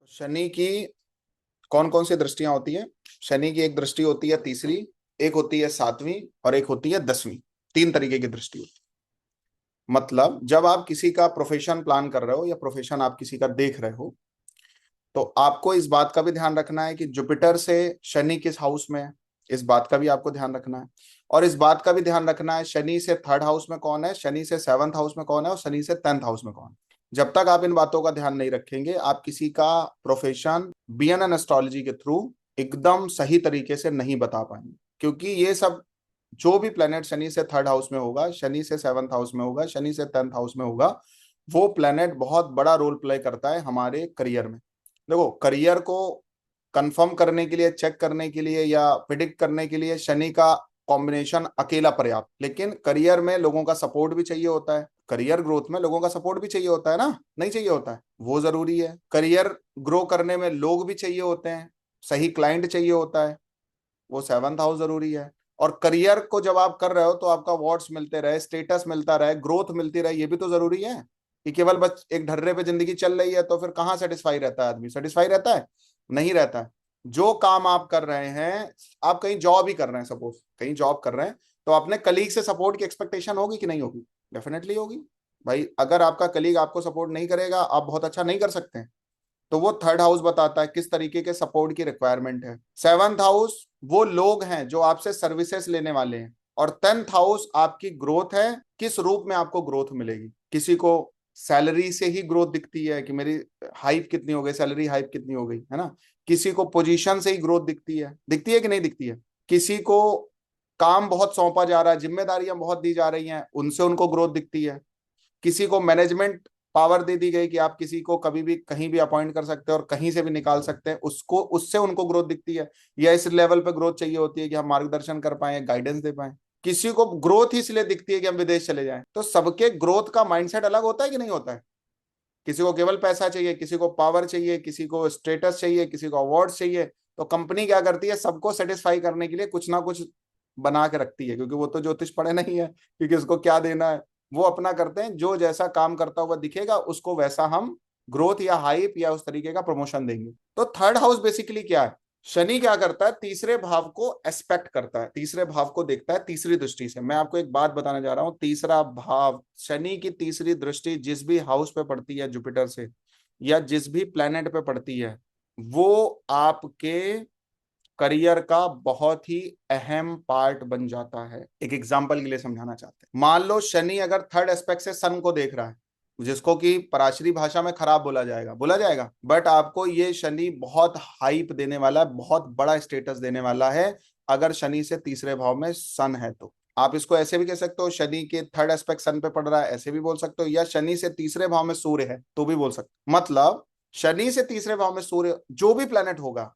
शनि की कौन कौन सी दृष्टियां होती है? शनि की एक दृष्टि होती है तीसरी, एक होती है सातवीं और एक होती है 10वीं। तीन तरीके की दृष्टि होती है। मतलब जब आप किसी का प्रोफेशन प्लान कर रहे हो या प्रोफेशन आप किसी का देख रहे हो, तो आपको इस बात का भी ध्यान रखना है कि जुपिटर से शनि किस हाउस में है। इस बात का भी आपको ध्यान रखना है। और इस बात का भी ध्यान रखना है शनि से थर्ड हाउस में कौन है, शनि से सेवंथ हाउस में कौन है और शनि से 10th हाउस में कौन है। जब तक आप इन बातों का ध्यान नहीं रखेंगे, आप किसी का प्रोफेशन बीएनएन एस्ट्रोलॉजी के थ्रू एकदम सही तरीके से नहीं बता पाएंगे। क्योंकि ये सब जो भी प्लेनेट शनि से थर्ड हाउस में होगा, शनि से सेवंथ हाउस में होगा, शनि से 10th हाउस में होगा, वो प्लेनेट बहुत बड़ा रोल प्ले करता है हमारे करियर में। देखो, करियर को कंफर्म करने के लिए, चेक करने के लिए या प्रिडिक्ट करने के लिए शनि का कॉम्बिनेशन अकेला पर्याप्त, लेकिन करियर में लोगों का सपोर्ट भी चाहिए होता है। करियर ग्रोथ में लोगों का सपोर्ट भी चाहिए होता है ना, नहीं चाहिए होता है? वो जरूरी है। करियर ग्रो करने में लोग भी चाहिए होते हैं, सही क्लाइंट चाहिए होता है, वो 7th हाउस जरूरी है। और करियर को जब आप कर रहे हो तो आपका अवार्ड्स मिलते रहे, स्टेटस मिलता रहे, ग्रोथ मिलती रहे, ये भी तो जरूरी है। कि केवल बस एक ढर्रे पे जिंदगी चल रही है तो फिर कहाँ सेटिस्फाई रहता है आदमी? सेटिस्फाई रहता है? नहीं रहता है। जो काम आप कर रहे हैं, आप कहीं जॉब ही कर रहे हैं, सपोज कहीं जॉब कर रहे हैं, तो अपने कलीग से सपोर्ट की एक्सपेक्टेशन होगी कि नहीं होगी? डेफिनेटली होगी। भाई अगर आपका कलीग आपको सपोर्ट नहीं करेगा, आप बहुत अच्छा नहीं कर सकते हैं। तो वो थर्ड हाउस बताता है किस तरीके के सपोर्ट की रिक्वायरमेंट है। 7th हाउस वो लोग हैं जो आपसे सर्विसेज लेने वाले हैं। और 10th हाउस आपकी ग्रोथ है, किस रूप में आपको ग्रोथ मिलेगी। किसी को सैलरी से ही ग्रोथ दिखती है कि मेरी हाइप कितनी हो गई, सैलरी हाइप कितनी हो गई, है ना। किसी को पोजीशन से ही ग्रोथ दिखती है कि नहीं दिखती है। किसी को काम बहुत सौंपा जा रहा है, जिम्मेदारियां बहुत दी जा रही हैं, उनसे उनको ग्रोथ दिखती है। किसी को मैनेजमेंट पावर दे दी गई कि आप किसी को कभी भी कहीं भी अपॉइंट कर सकते हैं और कहीं से भी निकाल सकते हैं, उसको उससे उनको ग्रोथ दिखती है। या इस लेवल पे ग्रोथ चाहिए होती है कि हम मार्गदर्शन कर पाए, गाइडेंस दे पाए। किसी को ग्रोथ ही इसलिए दिखती है कि हम विदेश चले जाएं। तो सबके ग्रोथ का माइंडसेट अलग होता है कि नहीं होता है? किसी को केवल पैसा चाहिए, किसी को पावर चाहिए, किसी को स्टेटस चाहिए, किसी को अवार्ड चाहिए। तो कंपनी क्या करती है, सबको सेटिस्फाई करने के लिए कुछ ना कुछ बना के रखती है, क्योंकि वो तो ज्योतिष पढ़े नहीं है क्योंकि उसको क्या देना है। वो अपना करते हैं, जो जैसा काम करता हुआ दिखेगा उसको वैसा हम ग्रोथ या हाइप या उस तरीके का प्रमोशन देंगे। तो थर्ड हाउस बेसिकली क्या है? शनि क्या करता है, तीसरे भाव को एस्पेक्ट करता है, तीसरे भाव को देखता है तीसरी दृष्टि से। मैं आपको एक बात बताने जा रहा हूं, तीसरा भाव, शनि की तीसरी दृष्टि जिस भी हाउस पे पड़ती है जुपिटर से, या जिस भी प्लेनेट पे पड़ती है, वो आपके करियर का बहुत ही अहम पार्ट बन जाता है। एक एग्जांपल के लिए समझाना चाहते हैं। मान लो शनि अगर थर्ड एस्पेक्ट से सन को देख रहा है, जिसको कि पराशरी भाषा में खराब बोला जाएगा, बट आपको ये शनि बहुत हाइप देने वाला है, बहुत बड़ा स्टेटस देने वाला है। अगर शनि से तीसरे भाव में सन है तो आप इसको ऐसे भी कह सकते हो, शनि के थर्ड एस्पेक्ट सन पे पड़ रहा है, ऐसे भी बोल सकते हो। या शनि से तीसरे भाव में सूर्य है तो भी बोल सकते हो। मतलब शनि से तीसरे भाव में सूर्य जो भी प्लेनेट होगा,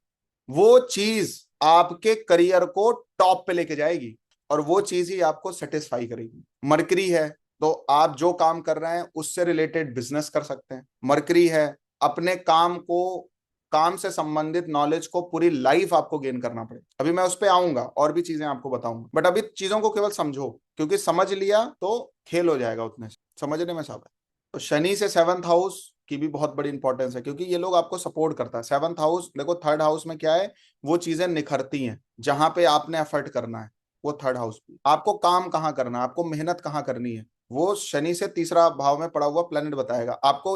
वो चीज आपके करियर को टॉप पे लेके जाएगी और वो चीज ही आपको सेटिस्फाई करेगी। मरकरी है तो आप जो काम कर रहे हैं उससे रिलेटेड बिजनेस कर सकते हैं। मरकरी है, अपने काम को, काम से संबंधित नॉलेज को पूरी लाइफ आपको गेन करना पड़ेगा। अभी मैं उस पर आऊंगा और भी चीजें आपको बताऊंगा, बट अभी चीजों को केवल समझो, क्योंकि समझ लिया तो खेल हो जाएगा उतने से। समझने में सब है। तो शनि से 7th हाउस की भी बहुत बड़ी इंपॉर्टेंस है, क्योंकि ये लोग आपको सपोर्ट करता है। 7th हाउस देखो, थर्ड हाउस में क्या है, वो चीजें निखरती हैं जहां पे आपने एफर्ट करना है। वो थर्ड हाउस पे आपको काम कहाँ करना है, आपको मेहनत कहाँ करनी है, वो शनि से तीसरा भाव में पड़ा हुआ प्लेनेट बताएगा आपको।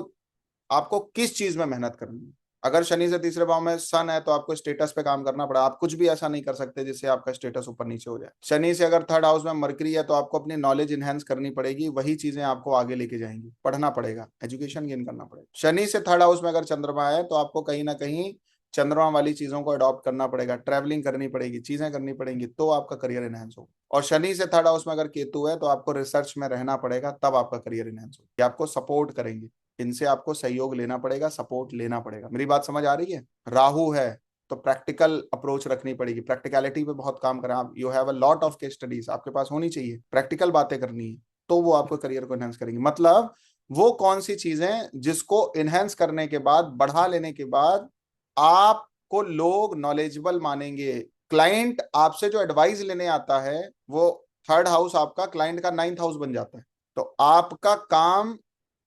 आपको किस चीज में मेहनत करनी है। अगर शनि से तीसरे भाव में सन है तो आपको स्टेटस पे काम करना पड़ा। आप कुछ भी ऐसा नहीं कर सकते जिससे आपका स्टेटस ऊपर नीचे हो जाए। शनि से अगर थर्ड हाउस में मरकरी है तो आपको अपनी नॉलेज इनहेंस करनी पड़ेगी, वही चीजें आपको आगे लेके जाएंगी। पढ़ना पड़ेगा, एजुकेशन गेन करना पड़ेगा। शनि से थर्ड हाउस में अगर चंद्रमा है तो आपको कहीं ना कहीं चंद्रमा वाली चीजों को अडॉप्ट करना पड़ेगा, ट्रैवलिंग करनी पड़ेगी, चीजें करनी पड़ेंगी, तो आपका करियर इनहेंस होगा। और शनि से थर्ड हाउस में अगर केतु है तो आपको रिसर्च में रहना पड़ेगा, तब आपका करियर इनहेंस होगा। ये आपको सपोर्ट करेंगे, इनसे आपको सहयोग लेना पड़ेगा, सपोर्ट लेना पड़ेगा। मेरी बात समझ आ रही है? राहु है तो प्रैक्टिकल अप्रोच रखनी पड़ेगी, प्रैक्टिकलिटी पे बहुत काम करें आप। You have a lot of case studies आपके पास होनी चाहिए, प्रैक्टिकल बातें करनी है, तो वो आपको करियर को एनहेंस करेंगी। मतलब वो कौन सी चीजें जिसको एनहेंस करने के बाद, बढ़ा लेने के बाद आपको लोग नॉलेजेबल मानेंगे। क्लाइंट आपसे जो एडवाइस लेने आता है, वो थर्ड हाउस आपका क्लाइंट का 9th हाउस बन जाता है। तो आपका काम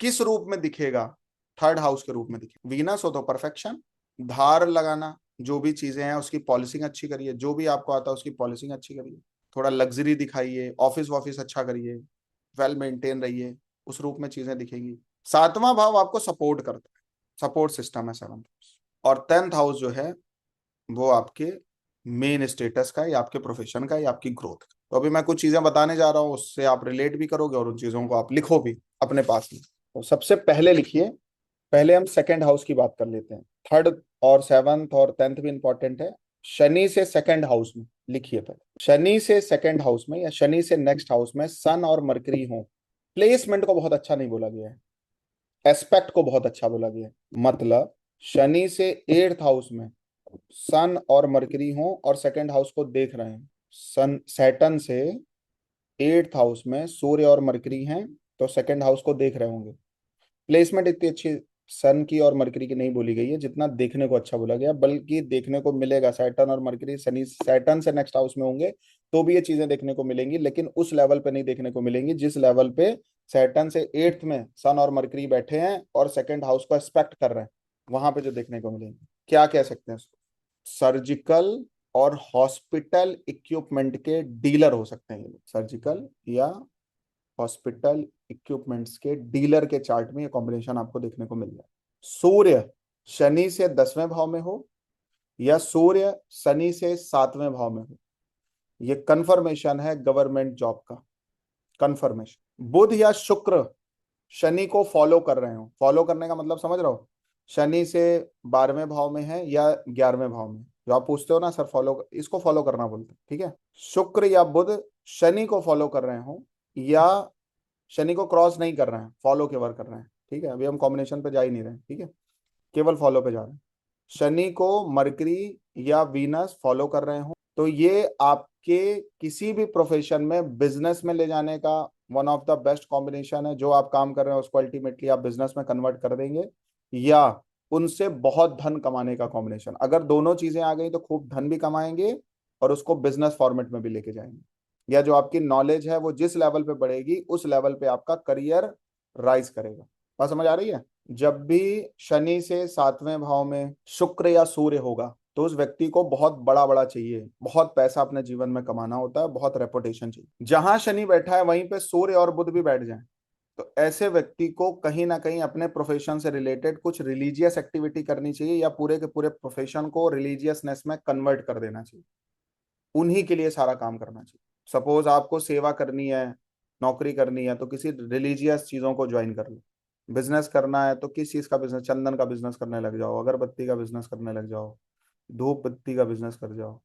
किस रूप में दिखेगा? थर्ड हाउस के रूप में दिखेगा। वीनस हो तो परफेक्शन, धार लगाना, जो भी चीजें हैं उसकी पॉलिशिंग अच्छी करिए, जो भी आपको आता है उसकी पॉलिशिंग अच्छी करिए, थोड़ा लग्जरी दिखाइए, ऑफिस वॉफिस अच्छा करिए, वेल मेंटेन रहिए, उस रूप में चीजें दिखेंगी। सातवां भाव आपको सपोर्ट करता है, सपोर्ट सिस्टम है सेवंथ हाउस। और टेंथ हाउस जो है वो आपके मेन स्टेटस का है, या आपके प्रोफेशन का है, या आपकी ग्रोथ का। तो अभी मैं कुछ चीजें बताने जा रहा हूँ, उससे आप रिलेट भी करोगे और उन चीजों को आप लिखो भी अपने पास में। तो सबसे पहले लिखिए, पहले हम सेकंड हाउस की बात कर लेते हैं। थर्ड और सेवंथ और टेंथ भी इंपॉर्टेंट है। शनि से सेकंड हाउस में लिखिए पहले, शनि से सेकंड हाउस में या शनि से नेक्स्ट हाउस में सन और मरकरी हो। प्लेसमेंट को बहुत अच्छा नहीं बोला गया है, एस्पेक्ट को बहुत अच्छा बोला गया है। मतलब शनि से एट्थ हाउस में सन और मरकरी हो और सेकंड हाउस को देख रहे हैं। सन सैटर्न से एट्थ हाउस में सूर्य और मरकरी हैं, तो सेकंड हाउस को देख रहे होंगे। प्लेसमेंट इतनी अच्छी सन की और मरकरी की नहीं बोली गई है जितना देखने को अच्छा बोला गया, बल्कि देखने को मिलेगा सैटर्न और मरकरी शनि सैटर्न से नेक्स्ट हाउस में होंगे तो भी ये चीजें देखने को मिलेंगी, लेकिन उस लेवल पे नहीं देखने को मिलेंगी जिस लेवल पे सैटर्न से एट्थ में सन और मरकरी बैठे हैं और सेकंड हाउस को एक्सपेक्ट कर रहे हैं। वहां पे जो देखने को मिलेंगे, क्या कह सकते हैं उसको, सर्जिकल और हॉस्पिटल इक्विपमेंट के डीलर हो सकते हैं ये लोग। सर्जिकल या हॉस्पिटल इक्विपमेंट्स के डीलर के चार्ट में ये कॉम्बिनेशन आपको देखने को मिल जाए। सूर्य शनि से 10वें भाव में हो या सूर्य शनि से 7वें भाव में हो, ये कंफर्मेशन है गवर्नमेंट जॉब का, कंफर्मेशन। बुध या शुक्र शनि को फॉलो कर रहे हो, फॉलो करने का मतलब समझ रहे हो, शनि से 12वें भाव में है या 11वें भाव में, जो आप पूछते हो ना सर फॉलो, इसको फॉलो करना बोलते हैं, ठीक है। शुक्र या बुध शनि को फॉलो कर रहे हो या शनि को क्रॉस नहीं कर रहे हैं, फॉलो केवल कर रहे हैं, ठीक है। अभी हम कॉम्बिनेशन पे जा ही नहीं रहे हैं, ठीक है, केवल फॉलो पे जा रहे हैं। शनि को मरकरी या वीनस फॉलो कर रहे हो तो ये आपके किसी भी प्रोफेशन में बिजनेस में ले जाने का one of the best combination है। जो आप काम कर रहे हैं उसको अल्टीमेटली आप बिजनेस में कन्वर्ट कर देंगे या उनसे बहुत धन कमाने का कॉम्बिनेशन। अगर दोनों चीजें आ गई तो खूब धन भी कमाएंगे और उसको बिजनेस फॉर्मेट में भी लेके जाएंगे, या जो आपकी नॉलेज है वो जिस लेवल पे बढ़ेगी उस लेवल पे आपका करियर राइज करेगा। बात समझ आ रही है। जब भी शनि से 7वें भाव में शुक्र या सूर्य होगा तो उस व्यक्ति को बहुत बड़ा बड़ा चाहिए, बहुत पैसा अपने जीवन में कमाना होता है, बहुत रेपुटेशन चाहिए। जहां शनि बैठा है वहीं पे सूर्य और बुध भी बैठ जाएं तो ऐसे व्यक्ति को कहीं ना कहीं अपने प्रोफेशन से रिलेटेड कुछ रिलीजियस एक्टिविटी करनी चाहिए या पूरे के पूरे प्रोफेशन को रिलीजियसनेस में कन्वर्ट कर देना चाहिए, उन्हीं के लिए सारा काम करना चाहिए। सपोज आपको सेवा करनी है, नौकरी करनी है तो किसी रिलीजियस चीजों को ज्वाइन कर लो। बिजनेस करना है तो किस चीज का बिजनेस, चंदन का बिजनेस करने लग जाओ, अगरबत्ती का बिजनेस करने लग जाओ, धूप बत्ती का बिजनेस कर जाओ।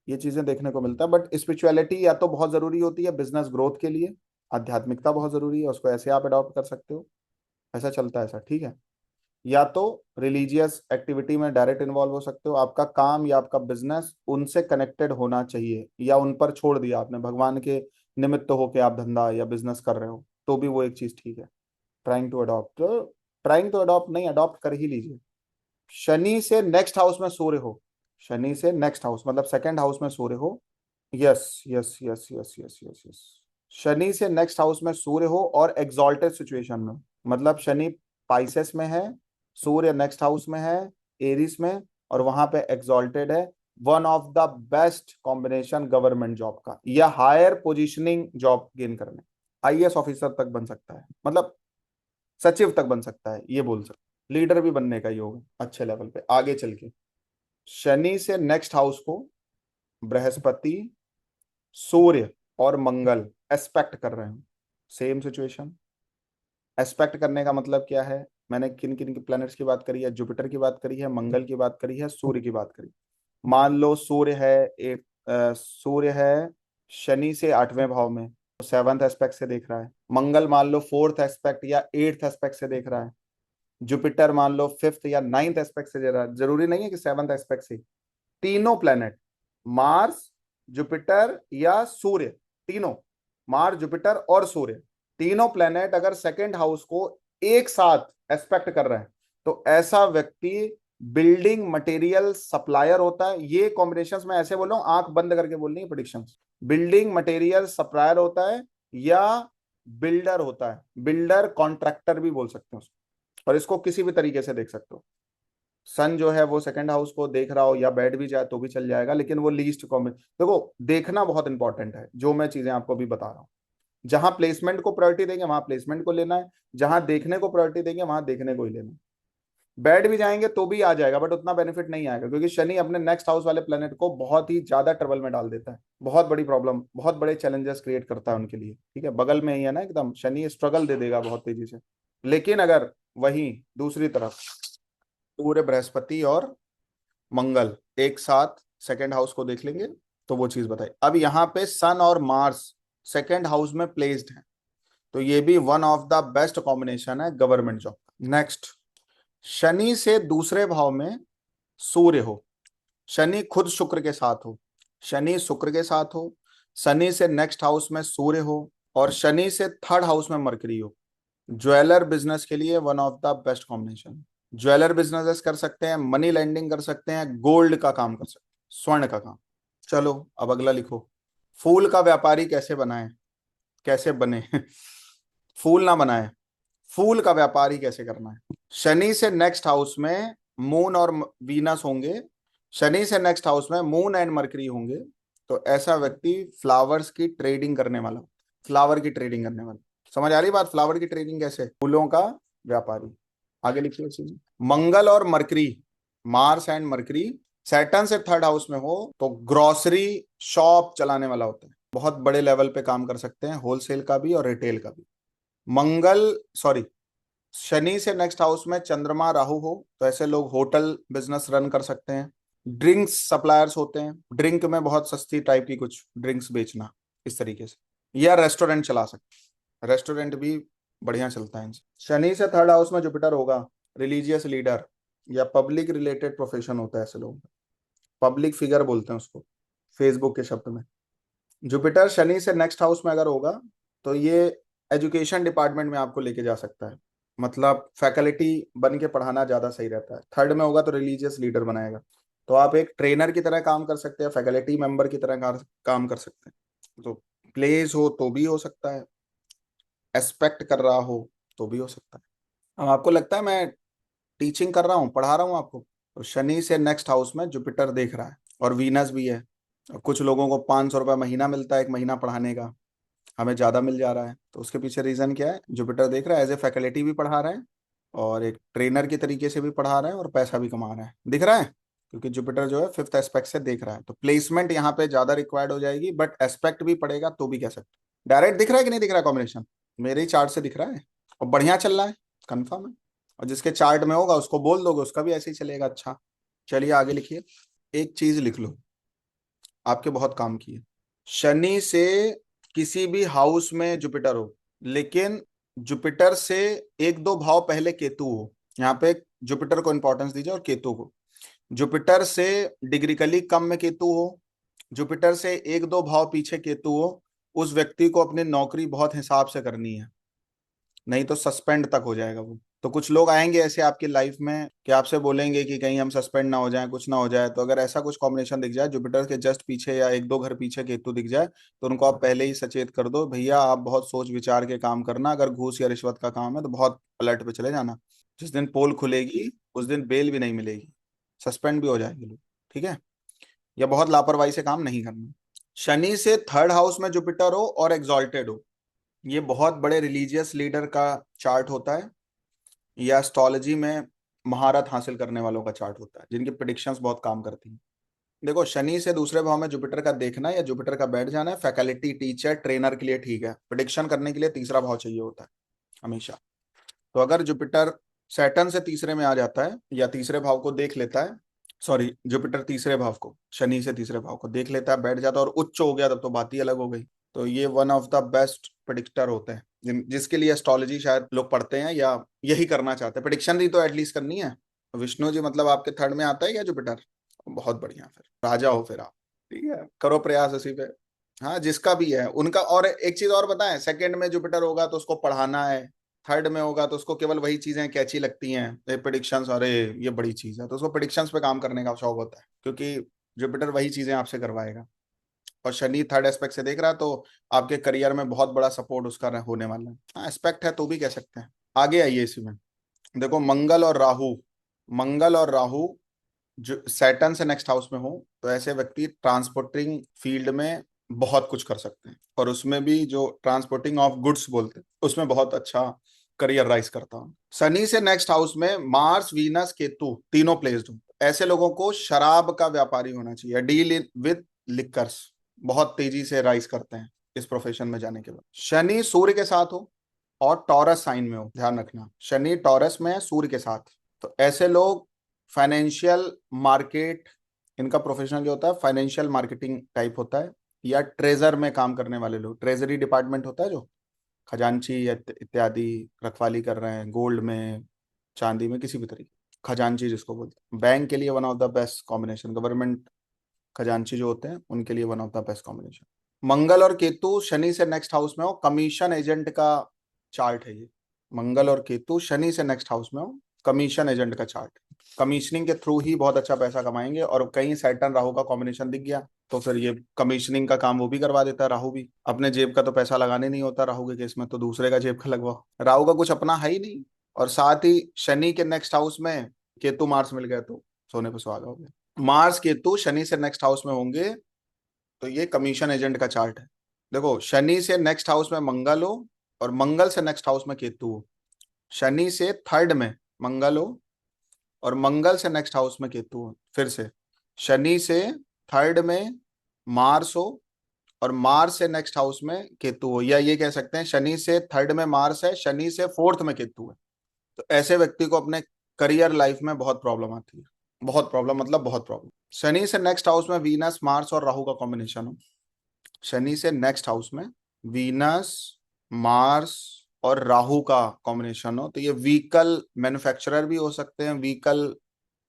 ये चीजें देखने को मिलता है। बट स्पिरिचुअलिटी या तो बहुत जरूरी होती है बिजनेस ग्रोथ के लिए, आध्यात्मिकता बहुत जरूरी है, उसको ऐसे आप अडॉप्ट कर सकते हो, ऐसा चलता है ऐसा, ठीक है। या तो रिलीजियस एक्टिविटी में डायरेक्ट इन्वॉल्व हो सकते हो, आपका काम या आपका बिजनेस उनसे कनेक्टेड होना चाहिए, या उन पर छोड़ दिया आपने, भगवान के निमित्त होके आप धंधा या बिजनेस कर रहे हो तो भी वो एक चीज ठीक है। ट्राइंग टू अडॉप्ट नहीं, अडॉप्ट कर ही लीजिए। शनि से नेक्स्ट हाउस में सूर्य हो, शनि से नेक्स्ट हाउस मतलब सेकंड हाउस में सूर्य हो, yes yes yes yes yes yes yes, Shani से नेक्स्ट हाउस में सूर्य हो और एग्जॉल्टेड सिचुएशन में, मतलब शनि पाइसेस में है, सूर्य नेक्स्ट हाउस में है एरिस में, और वहां पे एग्जॉल्टेड है, one of the best combination government job का या हायर पोजीशनिंग जॉब गेन करने। आईएएस ऑफिसर तक बन सकता है, मतलब सचिव तक बन सकता है, ये बोल सकते, लीडर भी बनने का योग अच्छे लेवल पे आगे चल के। शनि से नेक्स्ट हाउस को बृहस्पति, सूर्य और मंगल एस्पेक्ट कर रहे हैं, सेम सिचुएशन। एस्पेक्ट करने का मतलब क्या है, मैंने किन किन की प्लैनेट्स की बात करी है, जुपिटर की बात करी है, मंगल की बात करी है, सूर्य की बात करी। मान लो सूर्य है एक सूर्य है शनि से 8वें भाव में तो सेवंथ एस्पेक्ट से देख रहा है। मंगल मान लो फोर्थ एस्पेक्ट या एट्थ एस्पेक्ट से देख रहा है। जुपिटर मान लो फिफ्थ या नाइन्थ एस्पेक्ट से दे रहा है, जरूरी नहीं है कि सेवंथ एस्पेक्ट से। तीनों प्लेनेट, मार्स, जुपिटर या सूर्य, तीनों, मार्स जुपिटर और सूर्य, तीनों प्लेनेट अगर सेकेंड हाउस को एक साथ एस्पेक्ट कर रहे हैं तो ऐसा व्यक्ति बिल्डिंग मटेरियल सप्लायर होता है। ये कॉम्बिनेशंस मैं ऐसे बोल रहा हूं, आंख बंद करके बोलनी है प्रिडिक्शंस। बिल्डिंग मटेरियल सप्लायर होता है या बिल्डर होता है, बिल्डर कॉन्ट्रैक्टर भी बोल सकते हैं उसको, और इसको किसी भी तरीके से देख सकते हो। सन जो है वो सेकंड हाउस को देख रहा हो या बैठ भी जाए तो भी चल जाएगा, लेकिन वो लीस्ट कॉमन। देखो देखना बहुत इंपॉर्टेंट है, जो मैं चीजें आपको भी बता रहा हूँ। जहां प्लेसमेंट को प्रायोरिटी देंगे वहां प्लेसमेंट को लेना है, जहां देखने को प्रायोरिटी देंगे वहां देखने को ही लेना है। बैठ भी जाएंगे तो भी आ जाएगा, बट उतना बेनिफिट नहीं आएगा, क्योंकि शनि अपने नेक्स्ट हाउस वाले प्लेनेट को बहुत ही ज्यादा ट्रबल में डाल देता है, बहुत बड़ी प्रॉब्लम, बहुत बड़े चैलेंजेस क्रिएट करता है उनके लिए। ठीक है, बगल में ही है ना एकदम, शनि स्ट्रगल दे देगा बहुत तेजी से। लेकिन अगर वहीं दूसरी तरफ पूरे बृहस्पति और मंगल एक साथ सेकेंड हाउस को देख लेंगे तो वो चीज बताई। अब यहाँ पे सन और मार्स सेकेंड हाउस में प्लेस्ड है, तो ये भी one of the best combination है गवर्नमेंट जॉब। नेक्स्ट, शनि से दूसरे भाव में सूर्य हो, शनि खुद शुक्र के साथ हो, शनि शुक्र के साथ हो, शनि से नेक्स्ट हाउस में सूर्य हो, और शनि से थर्ड हाउस में मरकरी हो, ज्वेलर बिजनेस के लिए one of the best combination. Jeweller businesses कर सकते हैं, मनी लेंडिंग कर सकते हैं, गोल्ड का काम कर सकते हैं, स्वर्ण का काम। चलो अब अगला लिखो, फूल का व्यापारी कैसे बनाए, कैसे बने फूल ना बनाए, फूल का व्यापार ही कैसे करना है। शनि से नेक्स्ट हाउस में मून और वीनस होंगे, शनि से नेक्स्ट हाउस में मून एंड मरकरी होंगे, तो ऐसा व्यक्ति फ्लावर्स की ट्रेडिंग करने वाला, फ्लावर की ट्रेडिंग करने वाला। समझ आ रही बात, फ्लावर की ट्रेडिंग कैसे, फूलों का व्यापारी। आगे लिखिए चीज, मंगल और mercury, Mars and mercury Saturn से थर्ड हाउस में हो तो ग्रोसरी शॉप चलाने वाला होता है, बहुत बड़े लेवल पे काम कर सकते हैं, होलसेल का भी और रिटेल का भी। मंगल सॉरी शनि से नेक्स्ट हाउस में चंद्रमा राहु हो तो ऐसे लोग होटल बिजनेस रन कर सकते हैं, ड्रिंक्स सप्लायर्स होते हैं, ड्रिंक में बहुत सस्ती टाइप की कुछ ड्रिंक्स बेचना इस तरीके से, या रेस्टोरेंट चला सकते हैं, रेस्टोरेंट भी बढ़िया चलता है इनसे। शनि से थर्ड हाउस में जुपिटर होगा, रिलीजियस लीडर या पब्लिक रिलेटेड प्रोफेशन होता है ऐसे लोग, पब्लिक फिगर बोलते हैं उसको फेसबुक के शब्द में। जुपिटर शनि से नेक्स्ट हाउस में अगर होगा तो ये एजुकेशन डिपार्टमेंट में आपको लेके जा सकता है, मतलब फैकल्टी बन के पढ़ाना ज्यादा सही रहता है। थर्ड में होगा तो रिलीजियस लीडर बनाएगा, तो आप एक ट्रेनर की तरह काम कर सकते हैं, फैकल्टी मेंबर की तरह काम कर सकते हैं। तो प्लेस हो तो भी हो सकता है, एस्पेक्ट कर रहा हो तो भी हो सकता है। अब आपको लगता है मैं टीचिंग कर रहा हूँ, पढ़ा रहा हूँ आपको, तो शनि से नेक्स्ट हाउस में जुपिटर देख रहा है और वीनस भी है, और कुछ लोगों को 500 रुपये महीना मिलता है एक महीना पढ़ाने का, हमें ज्यादा मिल जा रहा है, तो उसके पीछे रीजन क्या है, जुपिटर देख रहा है, एज ए फैकल्टी भी पढ़ा रहा है और एक ट्रेनर की तरीके से भी पढ़ा रहा है और पैसा भी कमा रहा है, दिख रहा है, क्योंकि जुपिटर जो है फिफ्थ एस्पेक्ट से देख रहा है, तो प्लेसमेंट यहाँ पे ज्यादा रिक्वायर्ड हो जाएगी, बट एस्पेक्ट भी पड़ेगा तो भी कह सकते। डायरेक्ट दिख रहा है कि नहीं दिख रहा है कॉम्बिनेशन, मेरे ही चार्ट से दिख रहा है और बढ़िया चल रहा है, कंफर्म है। और जिसके चार्ट में होगा उसको बोल दोगे उसका भी ऐसे ही चलेगा। अच्छा चलिए आगे लिखिए, एक चीज लिख लो आपके बहुत काम की है, शनि से किसी भी हाउस में जुपिटर हो, लेकिन जुपिटर से एक दो भाव पहले केतु हो, यहाँ पे जुपिटर को इंपॉर्टेंस दीजिए और केतु को, जुपिटर से डिग्रिकली कम में केतु हो, जुपिटर से एक दो भाव पीछे केतु हो, उस व्यक्ति को अपनी नौकरी बहुत हिसाब से करनी है, नहीं तो सस्पेंड तक हो जाएगा वो। तो कुछ लोग आएंगे ऐसे आपकी लाइफ में कि आपसे बोलेंगे कि कहीं हम सस्पेंड ना हो जाएं, कुछ ना हो जाए, तो अगर ऐसा कुछ कॉम्बिनेशन दिख जाए जुपिटर के जस्ट पीछे या एक दो घर पीछे केतु दिख जाए, तो उनको आप पहले ही सचेत कर दो, भैया आप बहुत सोच विचार के काम करना, अगर घूस या रिश्वत का काम है तो बहुत अलर्ट पे चले जाना, जिस दिन पोल खुलेगी उस दिन बेल भी नहीं मिलेगी, सस्पेंड भी हो जाएंगे लोग। ठीक है, या बहुत लापरवाही से काम नहीं करना। शनि से थर्ड हाउस में जुपिटर हो और एग्जॉल्टेड हो, ये बहुत बड़े रिलीजियस लीडर का चार्ट होता है, या एस्ट्रोलॉजी में महारत हासिल करने वालों का चार्ट होता है, जिनकी प्रिडिक्शंस बहुत काम करती हैं। देखो शनि से दूसरे भाव में जुपिटर का देखना या जुपिटर का बैठ जाना है फैकल्टी टीचर ट्रेनर के लिए ठीक है, प्रिडिक्शन करने के लिए तीसरा भाव चाहिए होता है हमेशा। तो अगर जुपिटर सैटर्न से तीसरे में आ जाता है या तीसरे भाव को देख लेता है, सॉरी जुपिटर तीसरे भाव को शनि से तीसरे भाव को देख लेता है, बैठ जाता है और उच्च हो गया, तब तो बात ही अलग हो गई। तो ये one of the best predictor होते हैं, जिसके लिए एस्ट्रोलॉजी शायद लोग पढ़ते हैं या यही करना चाहते हैं, प्रिडिक्शन भी तो एटलीस्ट करनी है। विष्णु जी मतलब आपके थर्ड में आता है क्या जुपिटर, बहुत बढ़िया, फिर राजा हो फिर आप। ठीक है, करो प्रयास इसी पे। हाँ जिसका भी है उनका, और एक चीज और बताएं, सेकंड में जुपिटर होगा तो उसको पढ़ाना है, थर्ड में होगा तो उसको केवल वही चीजें कैची लगती हैं, ये प्रिडिक्शंस, अरे ये बड़ी चीज है, तो उसको प्रिडिक्शंस पे काम करने का शौक होता है, क्योंकि जुपिटर वही चीजें आपसे करवाएगा। और शनि थर्ड एस्पेक्ट से देख रहा है तो आपके करियर में बहुत बड़ा सपोर्ट उसका होने वाला है। हाँ एस्पेक्ट है तो भी कह सकते हैं। आगे आइए इसी में, देखो मंगल और राहु मंगल और राहु जो सैटर्न से नेक्स्ट हाउस में हो, तो ऐसे व्यक्ति ट्रांसपोर्टिंग फील्ड में बहुत कुछ कर सकते हैं, और उसमें भी जो ट्रांसपोर्टिंग ऑफ गुड्स बोलते हैं उसमें बहुत अच्छा करियर राइज करता हूँ। शनि से नेक्स्ट हाउस में मार्स वीनस केतु तीनों प्लेस्ड हो, ऐसे लोगों को शराब का व्यापारी होना चाहिए, डील विद लिकर्स, बहुत तेजी से राइज करते हैं इस प्रोफेशन में जाने के बाद। शनि सूर्य के साथ हो और टॉरस साइन में हो, ध्यान रखना, शनि टॉरस में है सूर्य के साथ, तो ऐसे लोग फाइनेंशियल मार्केट, इनका प्रोफेशनल जो होता है फाइनेंशियल मार्केटिंग टाइप होता है, या ट्रेजर में काम करने वाले लोग, ट्रेजरी डिपार्टमेंट होता है जो खजांची या इत्यादि रखवाली कर रहे हैं, गोल्ड में, चांदी में, किसी भी तरीके, खजांची जिसको बोलते हैं, बैंक के लिए one of the best combination, government खजांची जो होते हैं उनके लिए one of the best combination. Mangal और केतु शनि से नेक्स्ट हाउस में हो, कमीशन एजेंट का चार्ट है ये, मंगल और केतु शनि से नेक्स्ट हाउस में हो, कमीशन एजेंट का चार्ट, कमीशनिंग के थ्रू ही बहुत अच्छा पैसा कमाएंगे, और कहीं सैटर्न राहु का कॉम्बिनेशन दिख गया तो फिर ये कमीशनिंग का काम वो भी करवा देता है, राहु भी, अपने जेब का तो पैसा लगाने नहीं होता राहु के केस में, तो दूसरे का जेब का लगवाओ, राहु का कुछ अपना है ही नहीं, और साथ ही शनि के नेक्स्ट हाउस में केतु मार्स मिल गए तो सोने पे सुहागा हो गया। मार्स केतु शनि से नेक्स्ट हाउस में होंगे तो ये कमीशन एजेंट का चार्ट है। देखो, शनि से नेक्स्ट हाउस में मंगल हो और मंगल से नेक्स्ट हाउस में केतु हो, शनि से थर्ड में मंगल हो और मंगल से नेक्स्ट हाउस में केतु हो, फिर से शनि से थर्ड में मार्स हो और मार्स से नेक्स्ट हाउस में केतु हो, या ये कह सकते हैं शनि से थर्ड में मार्स है, शनि से फोर्थ में केतु है, तो ऐसे व्यक्ति को अपने करियर लाइफ में बहुत प्रॉब्लम आती है, बहुत प्रॉब्लम, मतलब बहुत प्रॉब्लम। शनि से नेक्स्ट हाउस में वीनस मार्स और राहु का कॉम्बिनेशन हो, शनि से नेक्स्ट हाउस में वीनस मार्स और राहु का कॉम्बिनेशन हो, तो ये व्हीकल मैन्युफैक्चरर भी हो सकते हैं, व्हीकल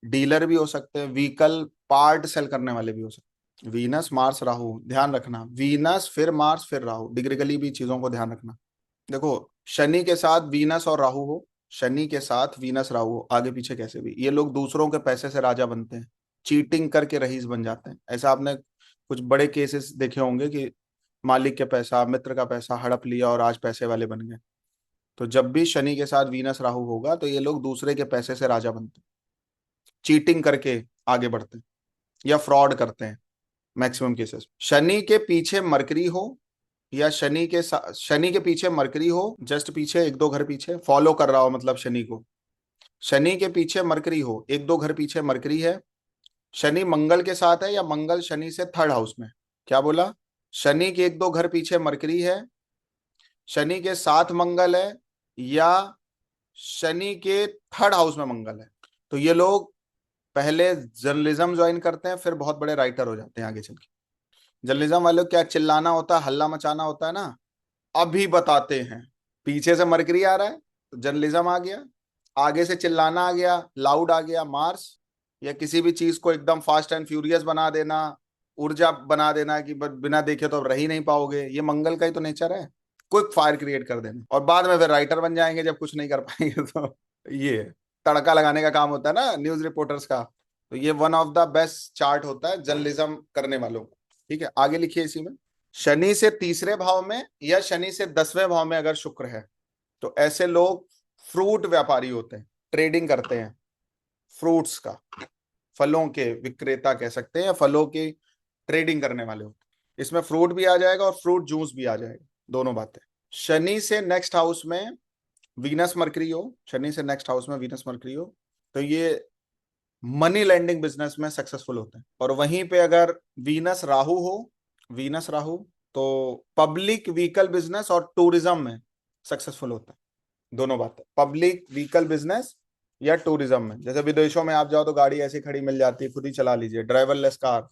डीलर भी हो सकते हैं, व्हीकल पार्ट सेल करने वाले भी हो सकते हैं। वीनस मार्स राहु, ध्यान रखना, वीनस फिर मार्स फिर राहु, डिग्रिकली भी चीजों को ध्यान रखना। देखो, शनि के साथ वीनस और राहु हो, शनि के साथ वीनस राहु हो, आगे पीछे कैसे भी, ये लोग दूसरों के पैसे से राजा बनते हैं, चीटिंग करके रईस बन जाते हैं। ऐसा आपने कुछ बड़े केसेस देखे होंगे कि मालिक के पैसा, मित्र का पैसा हड़प लिया और आज पैसे वाले बन गए। तो जब भी शनि के साथ वीनस राहु होगा तो ये लोग दूसरे के पैसे से राजा बनते हैं, चीटिंग करके आगे बढ़ते हैं या फ्रॉड करते हैं मैक्सिमम केसेस। शनि के पीछे मरकरी हो या शनि के पीछे मरकरी हो, जस्ट पीछे एक दो घर पीछे फॉलो कर रहा हो, मतलब शनि को, शनि के पीछे मरकरी हो, एक दो घर पीछे मरकरी है, शनि मंगल के साथ है या मंगल शनि से थर्ड हाउस में, क्या बोला, शनि के एक दो घर पीछे मरकरी है, शनि के साथ मंगल है, या शनि के थर्ड हाउस में मंगल है, तो ये लोग पहले जर्नलिज्म ज्वाइन करते हैं, फिर बहुत बड़े राइटर हो जाते हैं आगे चल के। जर्नलिज्म वाले को क्या चिल्लाना होता है, हल्ला मचाना होता है ना, अभी बताते हैं, पीछे से मरकरी आ रहा है तो जर्नलिज्म आ गया, आगे से चिल्लाना आ गया, लाउड आ गया मार्स, या किसी भी चीज को एकदम फास्ट एंड फ्यूरियस बना देना, ऊर्जा बना देना कि बिना देखे तो अब रह ही नहीं पाओगे, ये मंगल का ही तो नेचर है, क्विक फायर क्रिएट कर देना, और बाद में फिर राइटर बन जाएंगे जब कुछ नहीं कर पाएंगे तो ये तड़का लगाने का काम होता है ना न्यूज रिपोर्टर्स का, तो ये one of the best chart होता है जर्नलिज्म करने वालों को। ठीक है, आगे लिखिए इसी में, शनि से तीसरे भाव में या शनि से 10वें भाव में अगर शुक्र है तो ऐसे लोग फ्रूट व्यापारी होते हैं, ट्रेडिंग करते हैं फ्रूट्स का, फलों के विक्रेता कह सकते हैं, या फलों की ट्रेडिंग करने वाले होते हैं, इसमें फ्रूट भी आ जाएगा और फ्रूट जूस भी आ जाएगा, दोनों बातें। शनि से नेक्स्ट हाउस में वीनस मरकरी हो, शनि से नेक्स्ट हाउस में वीनस मरकरी हो, तो ये मनी लैंडिंग बिजनेस में सक्सेसफुल होते हैं, और वहीं पे अगर वीनस राहु हो, वीनस राहु, तो पब्लिक व्हीकल बिजनेस और टूरिज्म में सक्सेसफुल होता है, दोनों बातें, पब्लिक व्हीकल बिजनेस या टूरिज्म में, जैसे विदेशों में आप जाओ तो गाड़ी ऐसी खड़ी मिल जाती है, खुद ही चला लीजिए, ड्राइवरलेस कार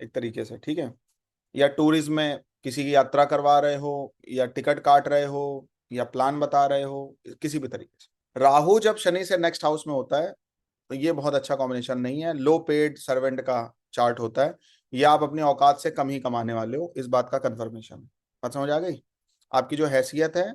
एक तरीके से, ठीक है, या टूरिज्म में किसी की यात्रा करवा रहे हो या टिकट काट रहे हो या प्लान बता रहे हो, किसी भी तरीके से। राहु जब शनि से नेक्स्ट हाउस में होता है तो ये बहुत अच्छा कॉम्बिनेशन नहीं है, लो पेड सर्वेंट का चार्ट होता है, या आप अपनी औकात से कम ही कमाने वाले हो, इस बात का कंफर्मेशन है। बात समझ आ गई, आपकी जो हैसियत है,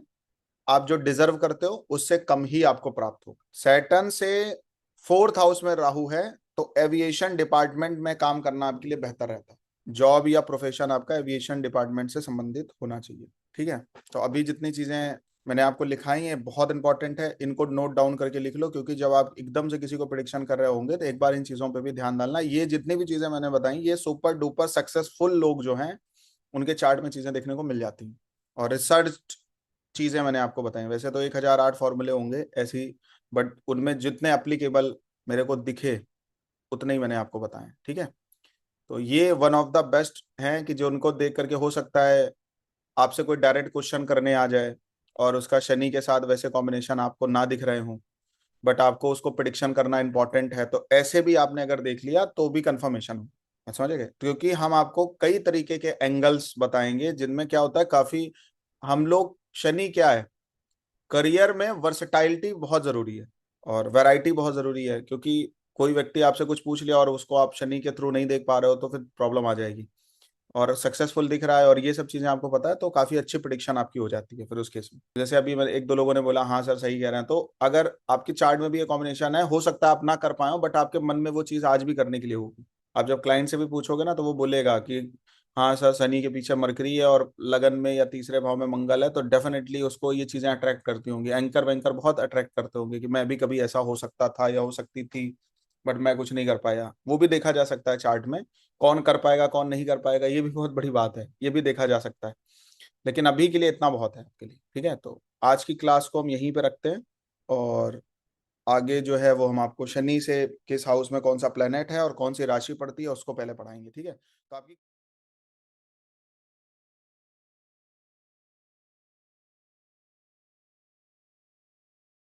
आप जो डिजर्व करते हो उससे कम ही आपको प्राप्त होगा। सैटर्न से फोर्थ हाउस में राहु है तो एविएशन डिपार्टमेंट में काम करना आपके लिए बेहतर रहता है, जॉब या प्रोफेशन आपका एविएशन डिपार्टमेंट से संबंधित होना चाहिए। ठीक है, तो अभी जितनी चीजें मैंने आपको लिखा ही है, बहुत इंपॉर्टेंट है, इनको नोट डाउन करके लिख लो, क्योंकि जब आप एकदम से किसी को प्रिडिक्शन कर रहे होंगे तो एक बार इन चीजों पे भी ध्यान डालना। ये जितनी भी चीजें मैंने बताई, ये सुपर डुपर सक्सेसफुल लोग जो हैं उनके चार्ट में चीजें देखने को मिल जाती हैं। और रिसर्च चीजें मैंने आपको बताई। वैसे तो 1008 फॉर्मूले होंगे ऐसी, बट उनमें जितने एप्लीकेबल मेरे को दिखे उतने ही मैंने आपको बताए, ठीक है। तो ये वन ऑफ द बेस्ट हैं कि जो उनको देख करके हो सकता है आपसे कोई डायरेक्ट क्वेश्चन करने आ जाए और उसका शनि के साथ वैसे कॉम्बिनेशन आपको ना दिख रहे हों, बट आपको उसको प्रिडिक्शन करना इंपॉर्टेंट है, तो ऐसे भी आपने अगर देख लिया तो भी कंफर्मेशन हो, समझ गए। क्योंकि हम आपको कई तरीके के एंगल्स बताएंगे जिनमें क्या होता है, काफी हम लोग, शनि क्या है, करियर में वर्सटाइलिटी बहुत जरूरी है और वैरायटी बहुत जरूरी है। क्योंकि कोई व्यक्ति आपसे कुछ पूछ लिया और उसको आप शनि के थ्रू नहीं देख पा रहे हो तो फिर प्रॉब्लम आ जाएगी। और सक्सेसफुल दिख रहा है और ये सब चीजें आपको पता है तो काफी अच्छी प्रिडिक्शन आपकी हो जाती है फिर उस केस में। जैसे अभी एक दो लोगों ने बोला हाँ सर सही कह रहे हैं, तो अगर आपकी चार्ट में भी ये कॉम्बिनेशन है, हो सकता है आप ना कर पाए हो, बट आपके मन में वो चीज आज भी करने के लिए होगी। आप जब क्लाइंट से भी पूछोगे ना तो वो बोलेगा कि हाँ सर शनि के पीछे मरकरी है और लगन में या तीसरे भाव में मंगल है, तो डेफिनेटली उसको ये चीजें अट्रैक्ट करती होंगी। एंकर वैंकर बहुत अट्रैक्ट करते होंगे कि मैं भी कभी ऐसा हो सकता था या हो सकती थी, बट मैं कुछ नहीं कर पाया। वो भी देखा जा सकता है चार्ट में, कौन कर पाएगा कौन नहीं कर पाएगा ये भी बहुत बड़ी बात है, ये भी देखा जा सकता है। लेकिन अभी के लिए इतना बहुत है आपके लिए, ठीक है। तो आज की क्लास को हम यहीं पे रखते हैं, और आगे जो है वो हम आपको शनि से किस हाउस में कौन सा प्लेनेट है और कौन सी राशि पड़ती है उसको पहले पढ़ाएंगे, ठीक है। तो आपकी